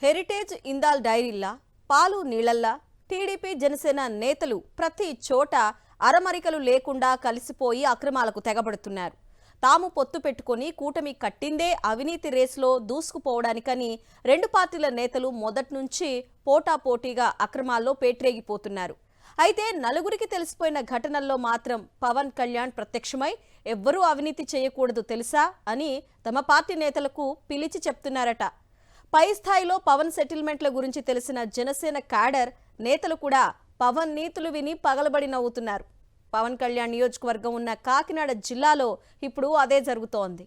Heritage ఇందాల్ డైరీల్లా పాలు నీళ్లల్లా TDP Janasena నేతలు ప్రతి చోట అరమరికలు లేకుండా కలిసిపోయి అక్రమాలకు తెగబడుతున్నారు. తాము పొత్తు పెట్టుకొని కూటమి కట్టిందే అవినీతి రేసులో దూసుకుపోవడానికని రెండు పార్టీల నేతలు మొదట్నుంచి పోటాపోటీగా అక్రమాల్లో పేట్రేగిపోతున్నారు. అయితే నలుగురికి తెలిసిపోయిన ఘటనల్లో మాత్రం పవన్ కళ్యాణ్ ప్రత్యక్షమై ఎవ్వరూ అవినీతి చేయకూడదు తెలుసా అని తమ పార్టీ నేతలకు పిలిచి చెప్తున్నారట. పై స్థాయిలో పవన్ సెటిల్మెంట్ల గురించి తెలిసిన జనసేన క్యాడర్ నేతలు కూడా పవన్ నీతులు విని పగలబడి నవ్వుతున్నారు. పవన్ కళ్యాణ్ నియోజకవర్గం ఉన్న కాకినాడ జిల్లాలో ఇప్పుడు అదే జరుగుతోంది.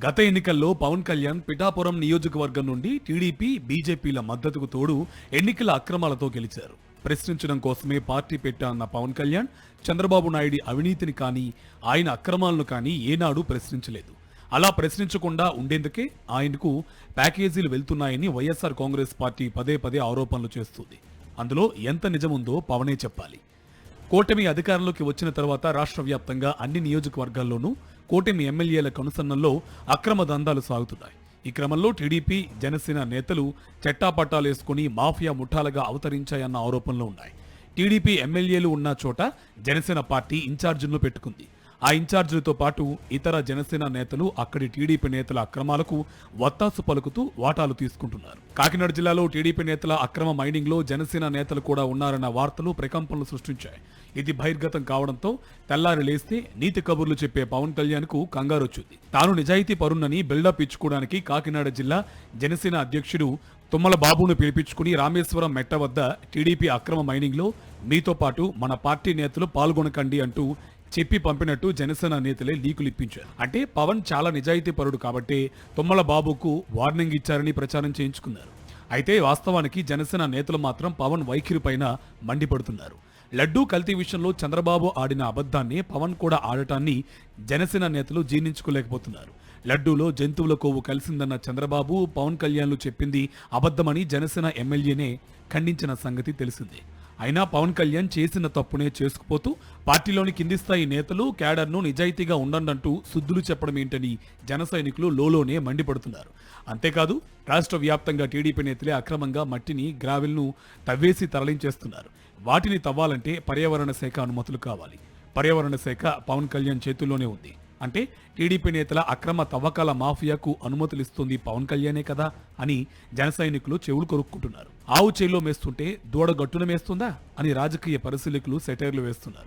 గత ఎన్నికల్లో పవన్ కళ్యాణ్ పిఠాపురం నియోజకవర్గం నుండి టీడీపీ బీజేపీల మద్దతుకు తోడు ఎన్నికల అక్రమాలతో గెలిచారు. ప్రశ్నించడం కోసమే పార్టీ పెట్టా అన్న పవన్ కళ్యాణ్ చంద్రబాబు నాయుడి అవినీతిని కానీ ఆయన అక్రమాలను కానీ ఏనాడు ప్రశ్నించలేదు. అలా ప్రశ్నించకుండా ఉండేందుకే ఆయనకు ప్యాకేజీలు వెళ్తున్నాయని వైఎస్ఆర్ కాంగ్రెస్ పార్టీ పదే పదే ఆరోపణలు చేస్తుంది. అందులో ఎంత నిజముందో పవనే చెప్పాలి. కూటమి అధికారంలోకి వచ్చిన తర్వాత రాష్ట్ర వ్యాప్తంగా అన్ని నియోజకవర్గాల్లోనూ కూటమి ఎమ్మెల్యేల కనుసన్నల్లో అక్రమ దందాలు సాగుతున్నాయి. ఈ క్రమంలో టీడీపీ జనసేన నేతలు చెట్టాపట్టాలేసుకుని మాఫియా ముఠాలుగా అవతరించాయన్న ఆరోపణలు ఉన్నాయి. టీడీపీ ఎమ్మెల్యేలు ఉన్న చోట జనసేన పార్టీ ఇన్ఛార్జీలను పెట్టుకుంది. ఆ ఇన్ఛార్జీలతో పాటు ఇతర జనసేన నేతలు అక్కడి టీడీపీ నేతల అక్రమాలకు వత్తాసు పలుకుతూ వాటాలు తీసుకుంటున్నారు. కాకినాడ జిల్లాలో టీడీపీ నేతల అక్రమ మైనింగ్ లో జనసేన నేతలు కూడా ఉన్నారన్న వార్తలు ప్రకంపనలు సృష్టించాయి. ఇది బహిర్గతం కావడంతో తెల్లారి లేస్తే నీతి కబుర్లు చెప్పే పవన్ కళ్యాణ్ కు కంగారొచ్చింది. తాను నిజాయితీ పరునని బిల్డప్ ఇచ్చుకోవడానికి కాకినాడ జిల్లా జనసేన అధ్యక్షుడు తుమ్మల బాబును పిలిపించుకుని రామేశ్వరం మెట్ట వద్ద టీడీపీ అక్రమ మైనింగ్ లో మీతో పాటు మన పార్టీ నేతలు పాల్గొనకండి అంటూ చెప్పి పంపినట్టు జనసేన నేతలే లీకులు ఇప్పించారు. అంటే పవన్ చాలా నిజాయితీ పరుడు కాబట్టి తుమ్మల బాబుకు వార్నింగ్ ఇచ్చారని ప్రచారం చేయించుకున్నారు. అయితే వాస్తవానికి జనసేన నేతలు మాత్రం పవన్ వైఖరి పైన మండిపడుతున్నారు. లడ్డూ కల్తీ విషయంలో చంద్రబాబు ఆడిన అబద్ధాన్ని పవన్ కూడా ఆడటాన్ని జనసేన నేతలు జీర్ణించుకోలేకపోతున్నారు. లడ్డూలో జంతువుల కొవ్వు కలిసిందన్న చంద్రబాబు పవన్ కళ్యాణ్లు చెప్పింది అబద్ధమని జనసేన ఎమ్మెల్యేనే ఖండించిన సంగతి తెలిసిందే. అయినా పవన్ కళ్యాణ్ చేసిన తప్పునే చేసుకుపోతూ పార్టీలోని కింది స్థాయి నేతలు క్యాడర్ను నిజాయితీగా ఉండండంటూ శుద్ధులు చెప్పడం ఏంటని జన సైనికులు లోలోనే మండిపడుతున్నారు. అంతేకాదు రాష్ట్ర వ్యాప్తంగా టీడీపీ నేతలే అక్రమంగా మట్టిని గ్రావెల్ను తవ్వేసి తరలించేస్తున్నారు. వాటిని తవ్వాలంటే పర్యావరణ శాఖ అనుమతులు కావాలి. పర్యావరణ శాఖ పవన్ కళ్యాణ్ చేతుల్లోనే ఉంది. అంటే టీడీపీ నేతల అక్రమ తవ్వకాల మాఫియాకు అనుమతులు ఇస్తుంది పవన్ కళ్యాణే కదా అని జన సైనికులు చెవులు కొరుక్కుంటున్నారు. ఆవు చేలో మేస్తుంటే దూడ గట్టున మేస్తుందా అని రాజకీయ పరిశీలకులు సెటైర్లు వేస్తున్నారు.